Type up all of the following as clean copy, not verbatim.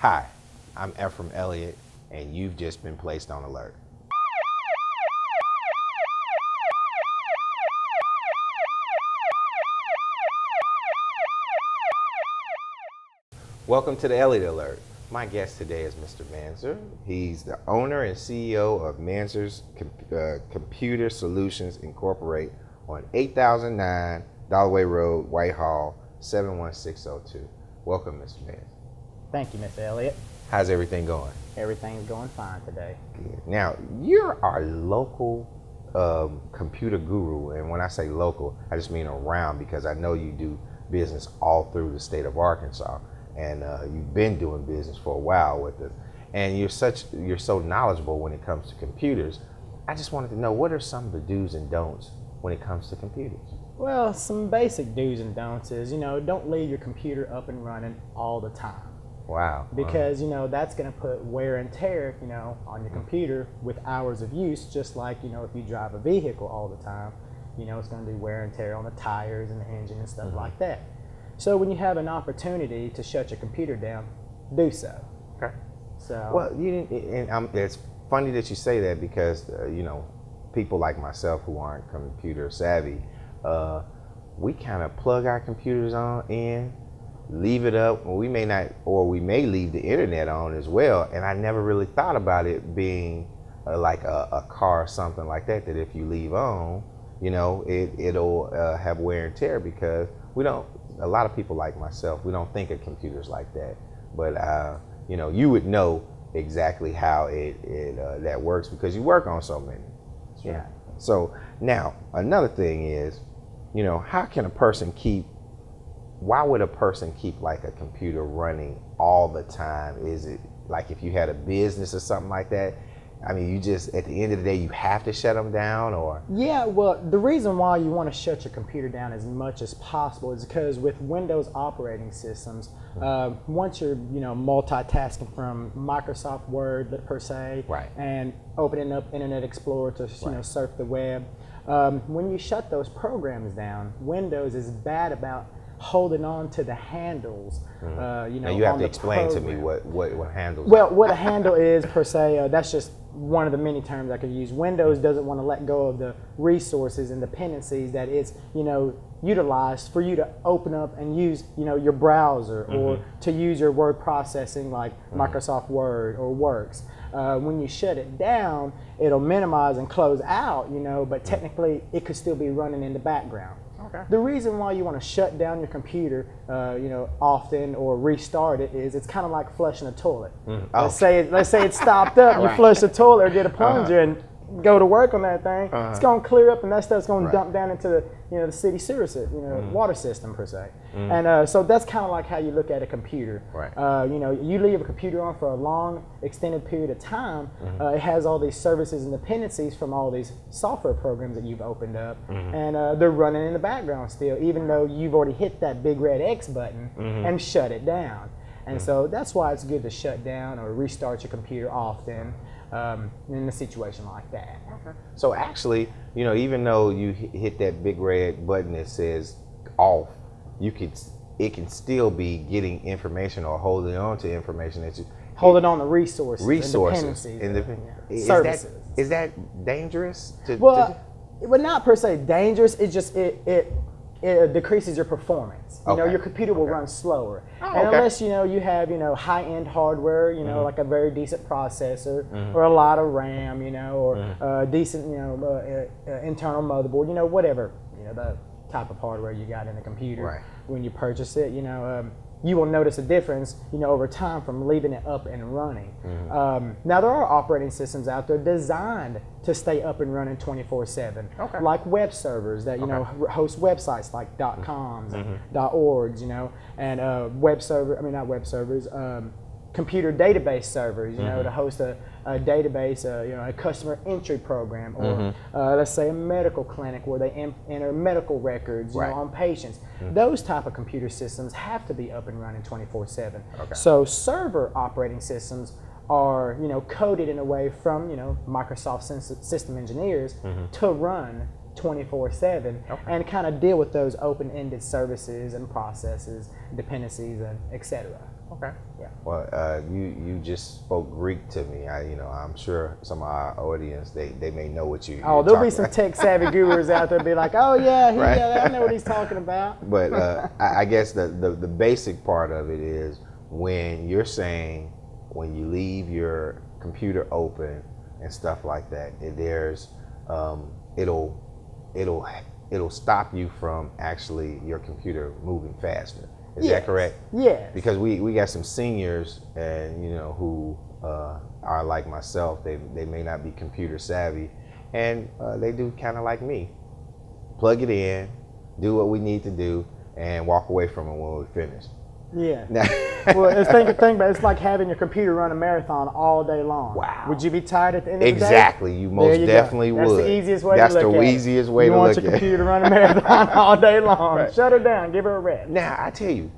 Hi, I'm Ephraim Elliott, and you've just been placed on alert. Welcome to the Elliott Alert. My guest today is Mr. Mansour. He's the owner and CEO of Mansour's Computer Solutions Incorporated on 8009 Dalloway Road, Whitehall, 71602. Welcome, Mr. Mansour. Thank you, Mr. Elliott. How's everything going? Everything's going fine today. Good. Now, you're our local computer guru, and when I say local, I just mean around, because I know you do business all through the state of Arkansas, and you've been doing business for a while with us, and you're so knowledgeable when it comes to computers. I just wanted to know, what are some of the do's and don'ts when it comes to computers? Well, some basic do's and don'ts is, don't leave your computer up and running all the time. Wow. Because, that's going to put wear and tear, on your computer with hours of use, just like, if you drive a vehicle all the time, it's going to do wear and tear on the tires and the engine and stuff like that. So when you have an opportunity to shut your computer down, do so. Okay. So. Well, it's funny that you say that, because, people like myself who aren't computer savvy, we kind of plug our computers in, leave it up, or we may leave the internet on as well. And I never really thought about it being like a car or something like that, that if you leave on, it'll have wear and tear, because a lot of people like myself, we don't think of computers like that. But you would know exactly how that works, because you work on so many. Yeah. So now another thing is, why would a person keep like a computer running all the time? Is it like if you had a business or something like that? I mean, you just, at the end of the day, you have to shut them down, or? Yeah, well, the reason why you want to shut your computer down as much as possible is because with Windows operating systems, once you're, multitasking from Microsoft Word, per se, right, and opening up Internet Explorer to, surf the web, when you shut those programs down, Windows is bad about holding on to the handles. Now you have to explain to me what handles. Well, what a handle is, per se, that's just one of the many terms I could use. Windows doesn't want to let go of the resources and dependencies that it's utilized for you to open up and use your browser, or to use your word processing like Microsoft Word or Works. When you shut it down, it'll minimize and close out, but technically it could still be running in the background. Okay. The reason why you want to shut down your computer, often, or restart it, is it's kind of like flushing a toilet. Let's say it stopped up. You flush the toilet or get a plunger and go to work on that thing. It's going to clear up, and that stuff's going to dump down into the the city sewer water system, per se. And so that's kind of like how you look at a computer. Right. You leave a computer on for a long, extended period of time. It has all these services and dependencies from all these software programs that you've opened up, and they're running in the background still, even though you've already hit that big red X button and shut it down. And so that's why it's good to shut down or restart your computer often in a situation like that. Okay. So actually, even though you hit that big red button that says off, it can still be getting information or holding on to information that you holding on to resources and dependencies, services. Is that dangerous? Well, not per se dangerous. It's just it decreases your performance. Your computer will run slower. And unless you have high-end hardware, like a very decent processor, or a lot of RAM, or a decent internal motherboard, whatever the type of hardware you got in the computer. Right. When you purchase it, you will notice a difference, over time from leaving it up and running. Now there are operating systems out there designed to stay up and running 24/7, like web servers that host websites like .coms and .orgs, and computer database servers, to host a database, a customer entry program, or let's say a medical clinic where they enter medical records, on patients. Those type of computer systems have to be up and running 24/7. So server operating systems are, coded in a way from, Microsoft system engineers to run 24/7 and kind of deal with those open-ended services and processes, dependencies, and etc. Okay. Yeah. Well, you just spoke Greek to me. I'm sure some of our audience they may know what you. Oh, there'll be some tech savvy gurus out there be like, oh yeah, Right. yeah, I know what he's talking about. But I guess the basic part of it is when you're saying when you leave your computer open and stuff like that, there's it'll stop you from actually your computer moving faster. Is that correct? Yes. Because we got some seniors and who are like myself. They may not be computer savvy, and they do kind of like me. Plug it in, do what we need to do, and walk away from it when we finish. Yeah. Well, think about it. It's like having your computer run a marathon all day long. Wow. Would you be tired at the end of the day? Exactly. You most definitely would. That's the easiest way That's to look at it. That's the easiest way to look at it. You want your computer to run a marathon all day long. Right. Shut her down. Give her a rest. Now, I tell you,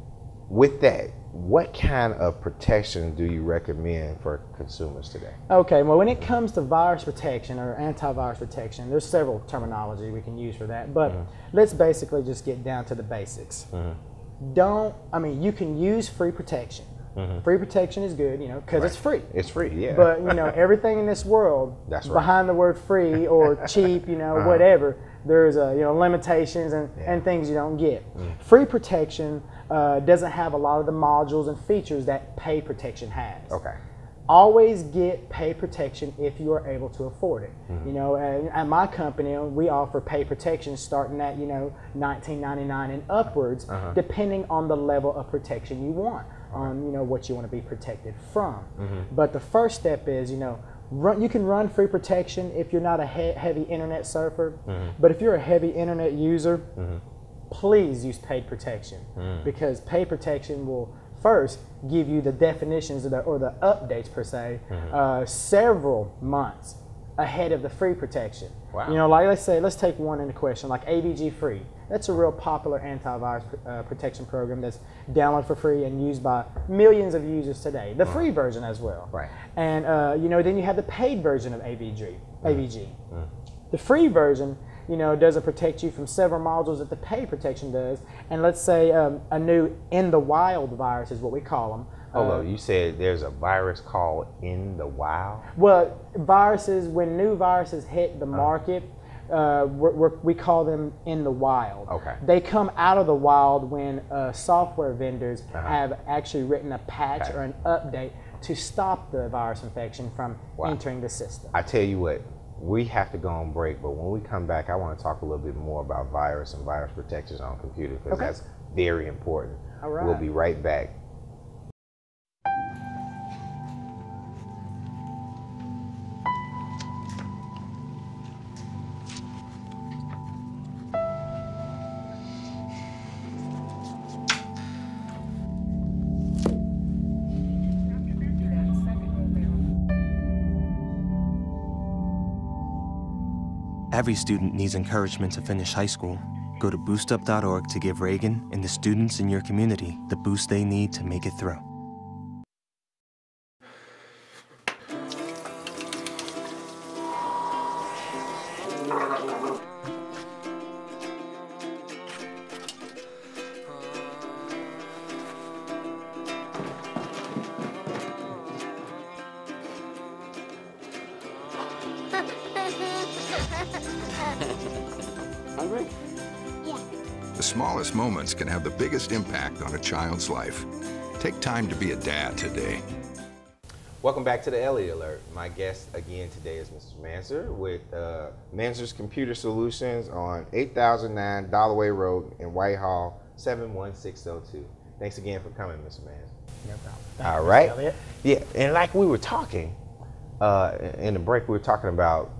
with that, what kind of protection do you recommend for consumers today? Okay, well, when it comes to virus protection or antivirus protection, there's several terminology we can use for that, but let's basically just get down to the basics. You can use free protection. Free protection is good, because it's free. It's free, yeah. But, everything in this world, That's right. behind the word free or cheap, whatever, there's, limitations and things you don't get. Free protection doesn't have a lot of the modules and features that paid protection has. Okay. Always get paid protection if you are able to afford it. At my company, we offer paid protection starting at $19.99 and upwards, depending on the level of protection you want, on what you want to be protected from. But the first step is you can run free protection if you're not a heavy internet surfer. But if you're a heavy internet user, please use paid protection, because paid protection will first give you the definitions or the updates per se several months ahead of the free protection. Wow. Let's take one into question, like AVG Free. That's a real popular antivirus protection program that's downloaded for free and used by millions of users today. The free version as well. Right. And then you have the paid version of AVG. The free version doesn't protect you from several modules that the paid protection does. And let's say a new in the wild virus is what we call them. Hold on, you said there's a virus called in the wild? Well, when new viruses hit the market, we call them in the wild. Okay. They come out of the wild when software vendors have actually written a patch or an update to stop the virus infection from entering the system. I tell you what, we have to go on break, but when we come back, I want to talk a little bit more about virus and virus protections on computers, because that's very important. All right. We'll be right back. Every student needs encouragement to finish high school. Go to boostup.org to give Reagan and the students in your community the boost they need to make it through. Hungry? Yeah. The smallest moments can have the biggest impact on a child's life. Take time to be a dad today. Welcome back to the Elliott Alert. My guest again today is Mr. Mansour with Mansour's Computer Solutions on 8009 Dollaway Road in Whitehall, 71602. Thanks again for coming, Mr. Mansour. No problem. All right. Elliott. Yeah, and like we were talking in the break, we were talking about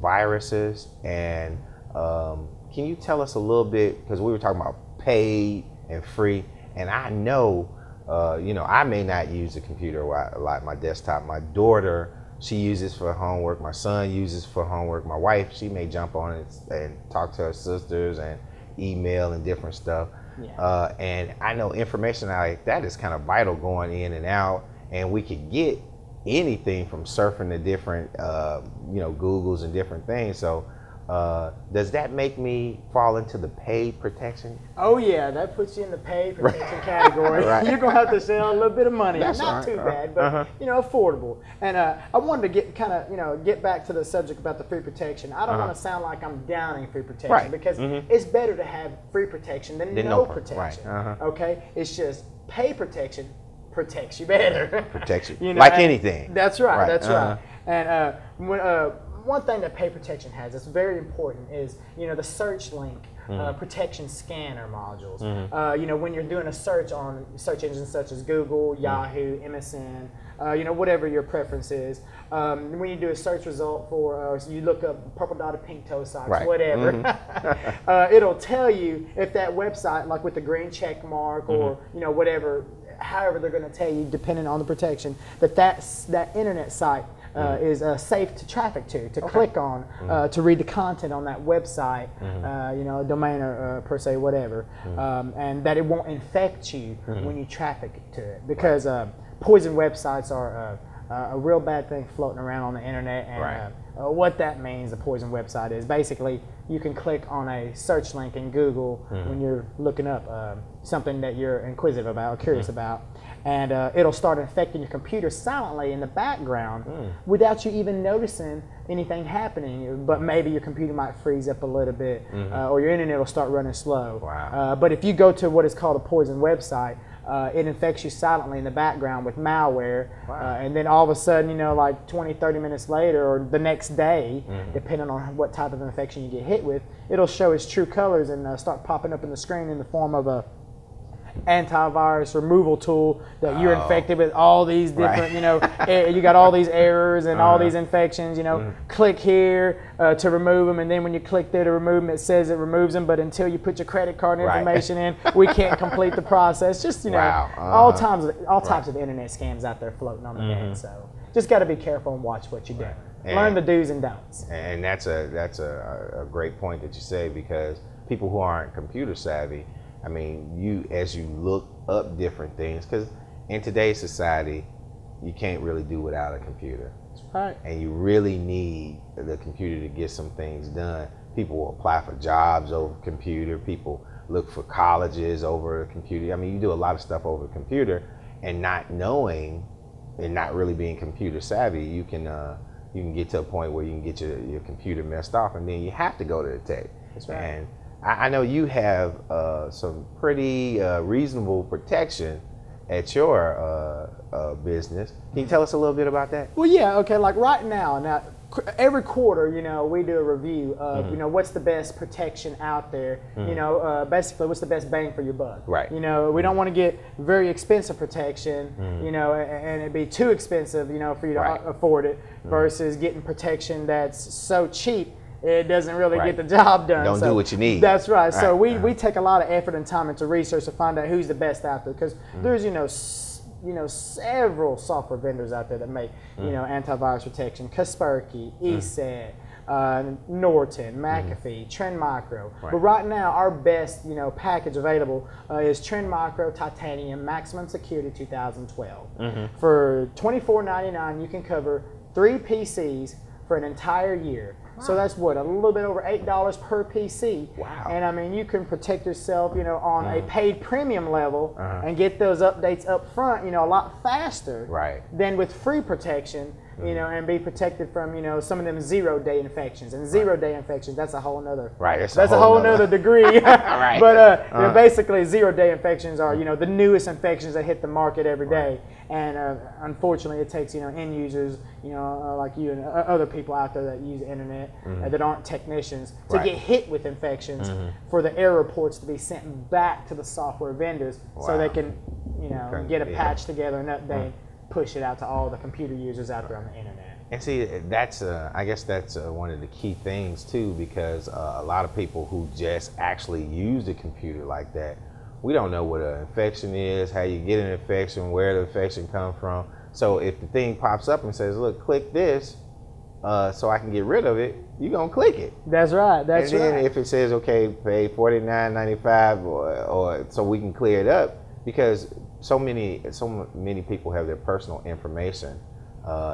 viruses, and can you tell us a little bit, because we were talking about paid and free, and I know, I may not use the computer a lot, my desktop. My daughter, she uses for homework. My son uses for homework. My wife, she may jump on it and talk to her sisters and email and different stuff. Yeah. And I know information like that is kind of vital going in and out, and we could get anything from surfing the different, Googles and different things. So Does that make me fall into the paid protection? Oh yeah, that puts you in the paid protection category. Right. You're gonna have to sell a little bit of money. That's Not right. too bad, but affordable. And I wanted to get back to the subject about the free protection. I don't want to sound like I'm downing free protection, Right. because it's better to have free protection than no protection. Right. Okay, it's just paid protection protects you better. Protection, Like anything. That's right. Right. That's right. And one thing that pay protection has that's very important is the search link protection scanner modules. When you're doing a search on search engines such as Google, Yahoo, MSN, whatever your preference is. When you do a search result for, you look up purple dotted pink toe socks, Right. whatever, it'll tell you if that website, like with the green check mark or whatever, however they're going to tell you, depending on the protection, that internet site is safe to traffic to click on, to read the content on that website, domain or per se, whatever, and that it won't infect you when you traffic to it, because poison websites are a real bad thing floating around on the internet. And what that means, a poison website, is basically you can click on a search link in Google when you're looking up something that you're inquisitive about or curious about, and it'll start infecting your computer silently in the background without you even noticing anything happening. But maybe your computer might freeze up a little bit, or your internet will start running slow. Wow. But if you go to what is called a poison website, it infects you silently in the background with malware, and then all of a sudden, like 20, 30 minutes later or the next day, depending on what type of infection you get hit with, it'll show its true colors and start popping up in the screen in the form of a antivirus removal tool that you're infected with all these different, you got all these errors and all these infections, click here to remove them, and then when you click there to remove them, it says it removes them, but until you put your credit card information in, we can't complete the process. Just, all types of internet scams out there floating on the net, so just got to be careful and watch what you're doing. Learn the do's and don'ts. And that's a great point that you say, because people who aren't computer savvy, I mean, as you look up different things, because in today's society, you can't really do without a computer. That's right. And you really need the computer to get some things done. People will apply for jobs over a computer. People look for colleges over a computer. I mean, you do a lot of stuff over a computer, and not knowing and not really being computer savvy, you can get to a point where you can get your computer messed off, and then you have to go to the tech. That's right. And I know you have some pretty reasonable protection at your business. Can you tell us a little bit about that? Well, yeah, okay, like right now, every quarter, we do a review of, what's the best protection out there, basically what's the best bang for your buck. Right. We don't want to get very expensive protection, and it'd be too expensive, for you to afford it, versus getting protection that's so cheap it doesn't really get the job done. Don't do what you need. That's right. So we take a lot of effort and time into research to find out who's the best out there, because there's several software vendors out there that make antivirus protection: Kaspersky, ESET, Norton, McAfee, Trend Micro. But right now, our best package available is Trend Micro Titanium Maximum Security 2012. For $24.99, you can cover 3 PCs for an entire year. So that's what, a little bit over $8 per PC. Wow. And I mean, you can protect yourself, on a paid premium level and get those updates up front, a lot faster than with free protection, and be protected from, some of them 0-day infections. And 0-day infections, that's a whole nother, that's a whole nother degree. But basically 0-day infections are, the newest infections that hit the market every day. And unfortunately, it takes, end users, like you and other people out there that use the internet that aren't technicians to get hit with infections for the error reports to be sent back to the software vendors so they can, get a patch together and update, push it out to all the computer users out there on the internet. And see, that's I guess that's one of the key things too, because a lot of people who just actually use the computer like that, we don't know what an infection is, how you get an infection, where the infection comes from. So if the thing pops up and says, look, click this so I can get rid of it, you're going to click it. That's right. And then if it says, okay, pay $49.95 or so we can clear it up, because so many people have their personal information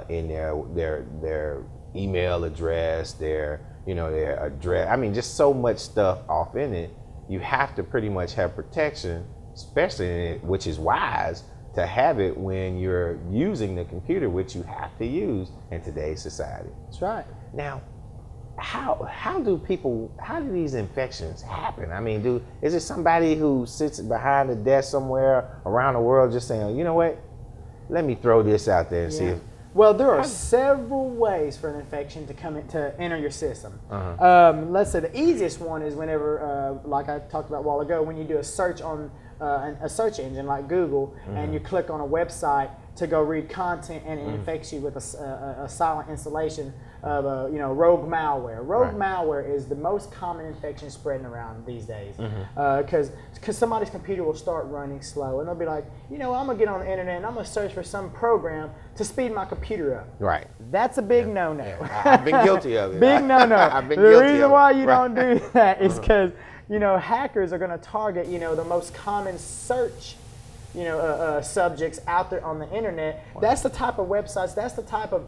in their email address, their you know, their address. I mean, just so much stuff off in it. You have to pretty much have protection, especially in it, which is wise to have it when you're using the computer, which you have to use in today's society. That's right. Now, how do these infections happen? I mean, is it somebody who sits behind a desk somewhere around the world just saying, you know what, let me throw this out there and see if... Well, there are several ways for an infection to enter your system. Let's say the easiest one is whenever, like I talked about a while ago, when you do a search on a search engine like Google, and you click on a website to go read content, and it infects you with a silent installation of rogue malware. Rogue malware is the most common infection spreading around these days, because somebody's computer will start running slow, and they'll be like, I'm gonna get on the internet and I'm gonna search for some program to speed my computer up. Right. That's a big no-no. Yeah. I've been guilty of it. Big no-no. I've been the guilty reason of why it. you don't do that is because hackers are going to target the most common search subjects out there on the internet. That's the type of websites, that's the type of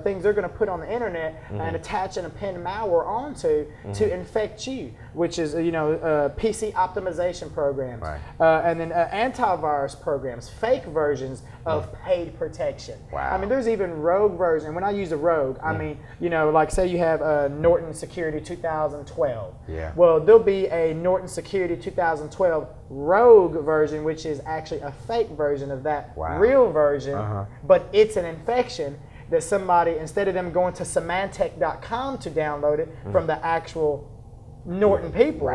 things they're going to put on the internet and attach and append malware onto to infect you, which is PC optimization programs, and then antivirus programs, fake versions of paid protection. I mean, there's even rogue version. And when I use a rogue, I mean, like say you have Norton Security 2012. Well, there'll be a Norton Security 2012 rogue version, which is actually a fake version of that real version, but it's an infection that somebody, instead of them going to Symantec.com to download it from the actual Norton people,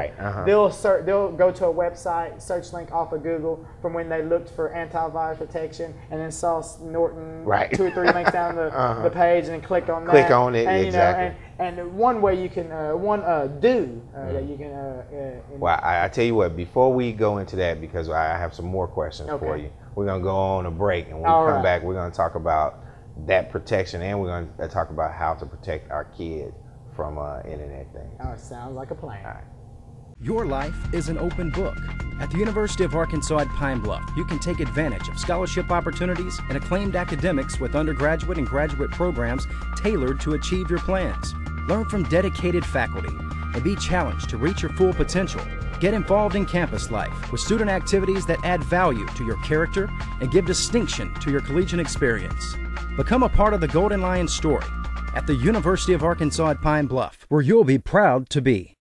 they'll go to a website, search link off of Google from when they looked for antivirus protection, and then saw Norton 2 or 3 links down the page, and then click on that. Click on it, and, exactly. And one way you can, that you can... well, I tell you what, before we go into that, because I have some more questions for you, we're going to go on a break, and when we come back, we're going to talk about that protection, and we're going to talk about how to protect our kids from internet things. Oh, it sounds like a plan. All right. Your life is an open book. At the University of Arkansas at Pine Bluff, you can take advantage of scholarship opportunities and acclaimed academics with undergraduate and graduate programs tailored to achieve your plans. Learn from dedicated faculty and be challenged to reach your full potential. Get involved in campus life with student activities that add value to your character and give distinction to your collegiate experience. Become a part of the Golden Lion story at the University of Arkansas at Pine Bluff, where you'll be proud to be.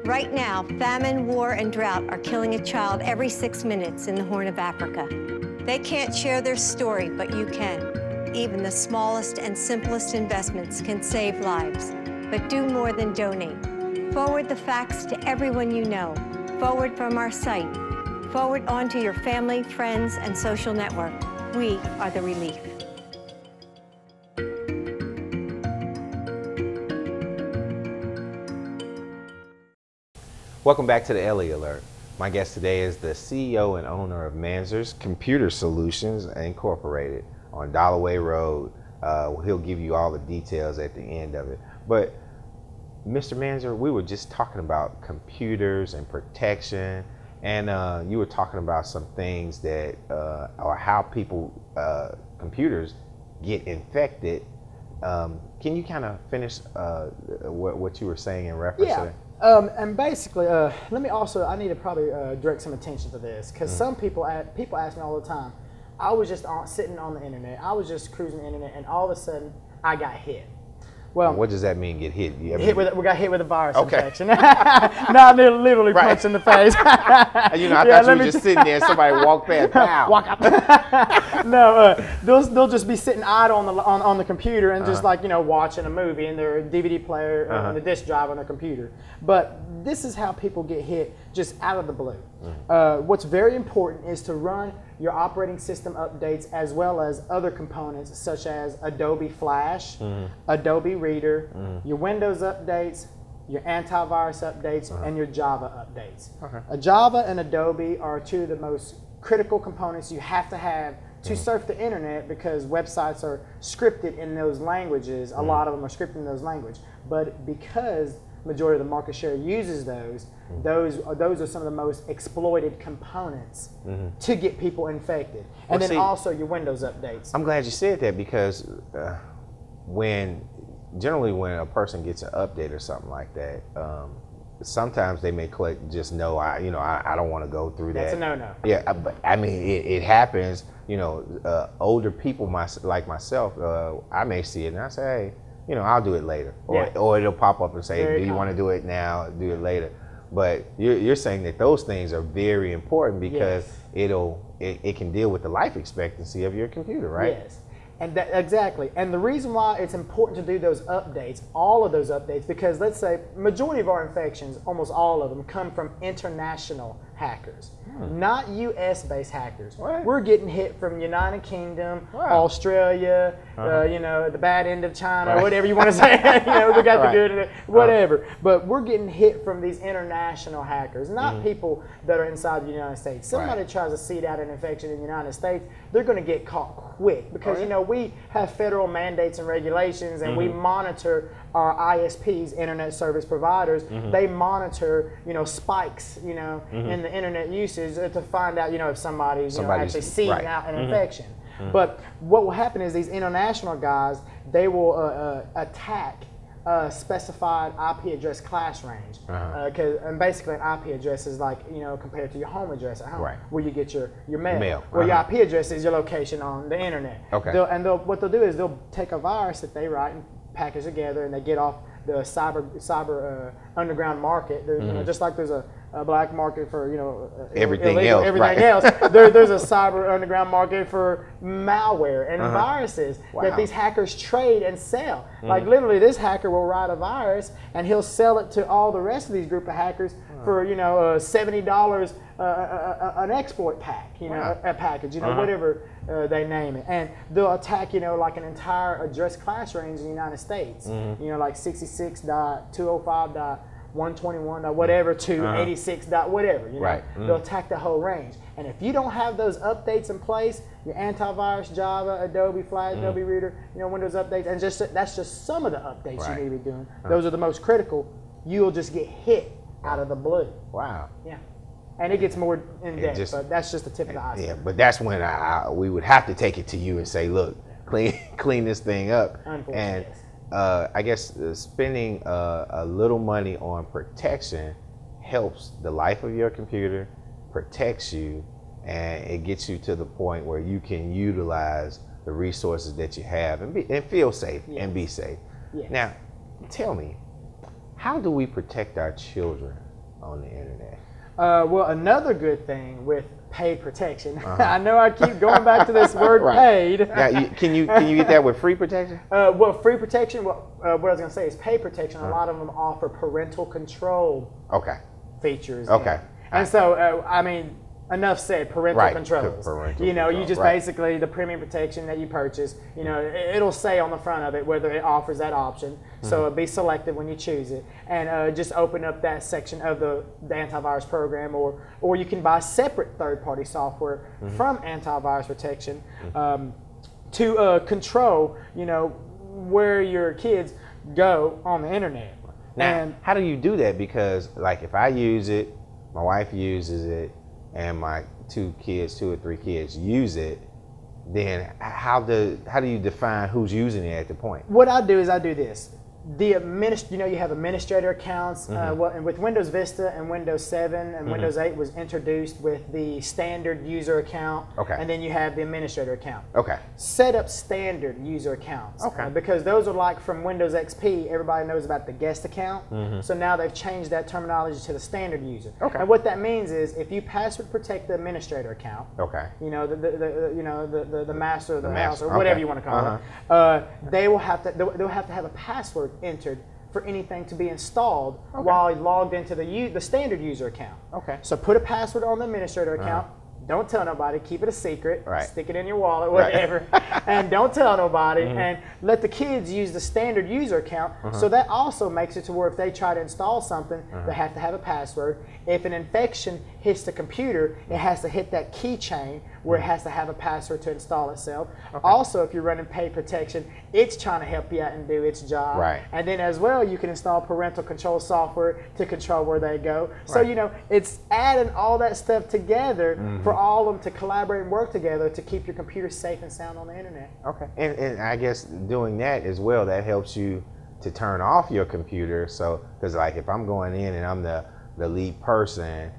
Right now, famine, war, and drought are killing a child every 6 minutes in the Horn of Africa. They can't share their story, but you can. Even the smallest and simplest investments can save lives. But do more than donate. Forward the facts to everyone you know. Forward from our site. Forward onto your family, friends, and social network. We are the relief. Welcome back to the Elliott Alert. My guest today is the CEO and owner of Mansour's Computer Solutions Incorporated on Dollaway Road. He'll give you all the details at the end of it. But Mr. Mansour, we were just talking about computers and protection, and you were talking about some things that, or how people, computers get infected. Can you kind of finish what you were saying in reference to that? And basically, I need to probably direct some attention to this, because some people ask me all the time. I was just sitting on the internet. I was just cruising the internet, and all of a sudden, I got hit. Well, what does that mean, get hit? We got hit with a virus infection. No, I literally punched in the face. I thought you were just sitting there and somebody walked past. Pow. Walk out. No, they'll just be sitting idle on the computer and just watching a movie in their DVD player and the disk drive on their computer. But this is how people get hit just out of the blue. What's very important is to run your operating system updates as well as other components such as Adobe Flash, Adobe Reader, your Windows updates, your antivirus updates, and your Java updates. Java and Adobe are two of the most critical components you have to have to surf the internet, because websites are scripted in those languages. A lot of them are scripted in those languages. But because majority of the market share uses those are some of the most exploited components to get people infected. And then also your Windows updates. I'm glad you said that, because when generally when a person gets an update or something like that, sometimes they may click just no. I don't want to go through that. That's a no-no. Yeah, but I mean it happens. Older people like myself, I may see it and I say, hey, I'll do it later, or it'll pop up and say, do you want to do it now? Do it later. But you're saying that those things are very important because it can deal with the life expectancy of your computer, right? Yes. And exactly. And the reason why it's important to do those updates, all of those updates, because let's say majority of our infections, almost all of them, come from international hackers, not U.S.-based hackers. What? We're getting hit from United Kingdom, Australia, the bad end of China, whatever you want to say. We got the good, whatever. But we're getting hit from these international hackers, not people that are inside the United States. Somebody tries to seed out an infection in the United States, they're going to get caught quick because we have federal mandates and regulations, and we monitor our ISPs, internet service providers. They monitor, spikes, in the internet usage to find out, if somebody's actually seeding out an infection. But what will happen is these international guys, they will attack specified IP address class range. And basically an IP address is like, compared to your home address at home, where you get your mail. Where your IP address is your location on the internet. What they'll do is they'll take a virus that they write and package together, and they get off the cyber underground market. There's, just like there's a black market for everything illegal, else. Everything else. There's a cyber underground market for malware and viruses that these hackers trade and sell. Like literally, this hacker will write a virus and he'll sell it to all the rest of these group of hackers for $70 an exploit pack, a package, whatever they name it, and they'll attack like an entire address class range in the United States, like 66.205.121. Whatever to 86. Whatever, they'll attack the whole range. And if you don't have those updates in place, your antivirus, Java, Adobe Flash, Adobe Reader, Windows updates, and that's just some of the updates you need to be doing. Those are the most critical. You'll just get hit out of the blue. Wow. Yeah. And it gets more in depth, but that's just the tip of the iceberg. Yeah, but that's when we would have to take it to you and say, look, clean this thing up. Unfortunately, and I guess spending a little money on protection helps the life of your computer, protects you, and it gets you to the point where you can utilize the resources that you have and feel safe and be safe. Yes. Now, tell me, how do we protect our children on the internet? Well, another good thing with paid protection, I know I keep going back to this word paid. Now, can you get that with free protection? Well, free protection, what I was going to say is paid protection. A lot of them offer parental control features. And so, enough said, parental controls. You just basically, the premium protection that you purchase, it'll say on the front of it whether it offers that option. So be selective when you choose it. And just open up that section of the antivirus program, or you can buy separate third-party software from antivirus protection to control, where your kids go on the internet. Now, how do you do that? Because like if I use it, my wife uses it, and my 2 or 3 kids use it, then how do you define who's using it at the point? What I do is I do this. You have administrator accounts. And with Windows Vista and Windows 7 and Windows 8 was introduced with the standard user account. And then you have the administrator account. Set up standard user accounts. Because those are like from Windows XP, everybody knows about the guest account. So now they've changed that terminology to the standard user. And what that means is if you password protect the administrator account, the master of the house, or whatever you want to call it, they'll have to have a password entered for anything to be installed while logged into the standard user account. So put a password on the administrator account. Don't tell nobody. Keep it a secret. Stick it in your wallet, whatever. And don't tell nobody. And let the kids use the standard user account. So that also makes it to where if they try to install something, they have to have a password. If an infection hits the computer, it has to hit that keychain where it has to have a password to install itself. Also, if you're running paid protection, it's trying to help you out and do its job. And then as well, you can install parental control software to control where they go. So, it's adding all that stuff together for all of them to collaborate and work together to keep your computer safe and sound on the internet. And I guess doing that as well, that helps you to turn off your computer. So, because like if I'm going in and I'm the lead person,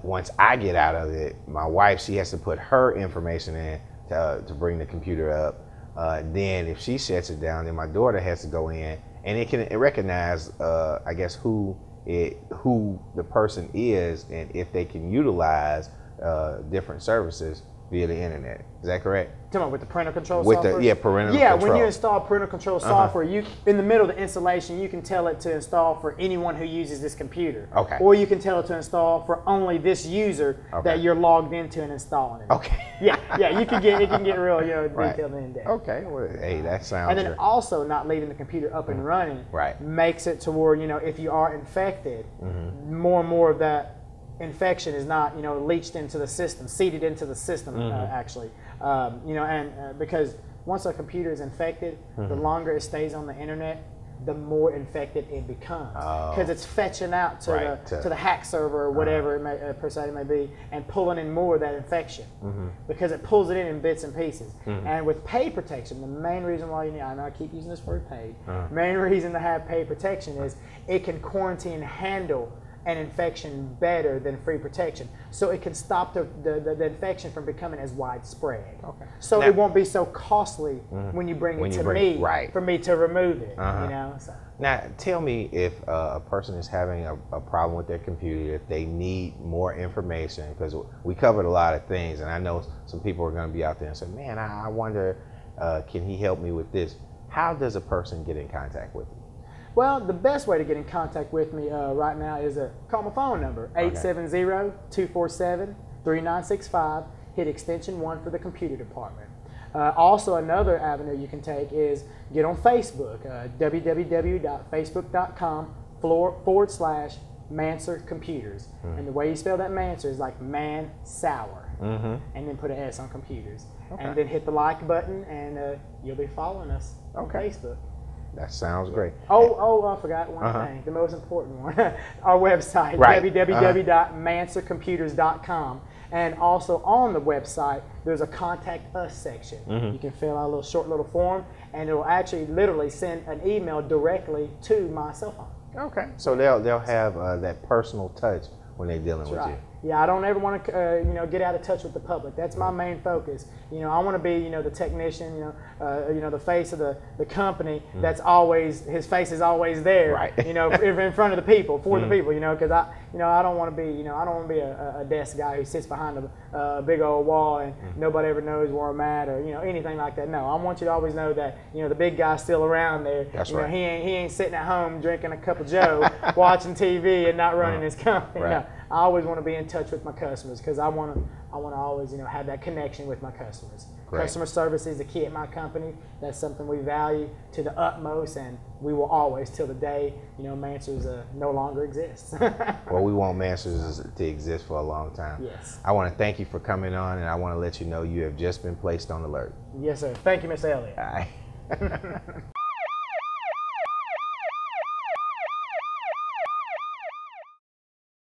once I get out of it, my wife, she has to put her information in to bring the computer up. Then if she shuts it down, then my daughter has to go in, and it can recognize, I guess, who the person is, and if they can utilize different services via the internet. Is that correct? Talking about with the parental control With software? parental control. When you install parental control software, you in the middle of the installation, you can tell it to install for anyone who uses this computer. Okay. Or you can tell it to install for only this user that you're logged into and installing it. Okay. Yeah, it can get real, detailed and in depth. Okay. Well, hey, that sounds. And then great. also not leaving the computer up and running makes it to where, if you are infected, more and more of that infection is not, leached into the system, seeded into the system, actually. Because once a computer is infected, the longer it stays on the internet, the more infected it becomes. Because it's fetching out to the hack server or whatever it may, per se it may be, and pulling in more of that infection. Because it pulls it in bits and pieces. And with paid protection, the main reason why I know I keep using this word paid, main reason to have paid protection is it can quarantine and handle an infection better than free protection. So it can stop the infection from becoming as widespread. Okay. So now, it won't be so costly when you bring it to me for me to remove it. So. Now tell me, if a person is having a problem with their computer, if they need more information, because we covered a lot of things, and I know some people are going to be out there and say, man, I wonder, can he help me with this? How does a person get in contact with you? Well, the best way to get in contact with me right now is call my phone number, 870-247-3965. Hit extension 1 for the computer department. Also, another avenue you can take is get on Facebook, www.facebook.com/Mansour Computers. And the way you spell that Mansour is like Mansour, and then put an S on computers. And then hit the like button, and you'll be following us on Facebook. That sounds great. Oh, I forgot one thing, the most important one. Our website, www.mansourcomputers.com. And also on the website, there's a Contact Us section. You can fill out a short little form, and it will actually literally send an email directly to my cell phone. Okay. So they'll have that personal touch when they're dealing with you. Yeah, I don't ever want to, get out of touch with the public. That's my main focus. I want to be, the technician, the face of the company. That's always, his face is always there. Right. In front of the people, for the people. Because I don't want to be, I don't want to be a desk guy who sits behind a big old wall and nobody ever knows where I'm at or anything like that. No, I want you to always know that the big guy's still around there. That's right. He ain't sitting at home drinking a cup of Joe, watching TV and not running his company. Right. No, I always want to be in touch with my customers because I want to always have that connection with my customers. Great. Customer service is the key at my company. That's something we value to the utmost, and we will always till the day Mansour's no longer exists. Well, we want Mansour's to exist for a long time. Yes. I want to thank you for coming on, and I want to let you know you have just been placed on alert. Yes, sir. Thank you, Mr. Elliott. All right.